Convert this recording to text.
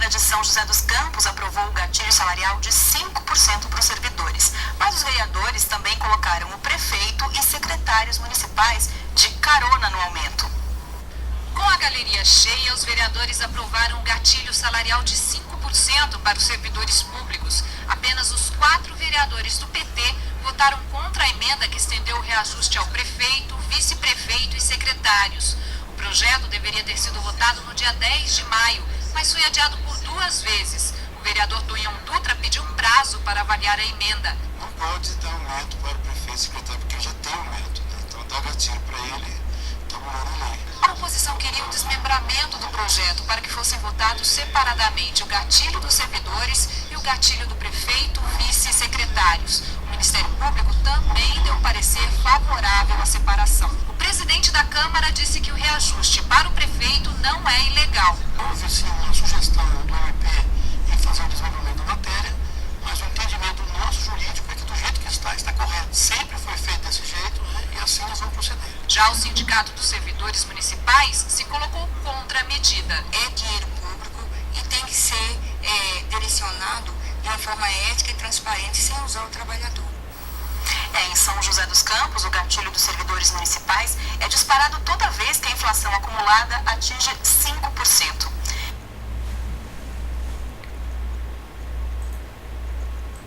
Câmara de São José dos Campos aprovou o gatilho salarial de 5% para os servidores. Mas os vereadores também colocaram o prefeito e secretários municipais de carona no aumento. Com a galeria cheia, os vereadores aprovaram um gatilho salarial de 5% para os servidores públicos. Apenas os 4 vereadores do PT votaram contra a emenda que estendeu o reajuste ao prefeito, vice-prefeito e secretários. O projeto deveria ter sido votado no dia 10 de maio, mas foi adiado por 2 vezes. O vereador Tonhão Dutra pediu um prazo para avaliar a emenda. Não pode dar aumento para o prefeito e secretário, porque já tem aumento, né? Então dá gatilho para ele, está mudando a lei. A oposição queria o desmembramento do projeto para que fossem votados separadamente o gatilho dos servidores e o gatilho do prefeito, vice e secretários. O Ministério Público também deu parecer favorável à separação. O presidente da Câmara disse que o reajuste para o prefeito não é ilegal. Houve sim uma sugestão do MP em fazer o desmembramento da matéria, mas o entendimento nosso jurídico é que do jeito que está correto. Sempre foi feito desse jeito, né? E assim nós vamos proceder. Já o Sindicato dos Servidores Municipais se colocou contra a medida. É dinheiro público e tem que ser direcionado de uma forma ética e transparente, sem usar o trabalhador. Em São José dos Campos, o gatilho dos servidores municipais é disparado toda vez que a inflação acumulada atinge 5%.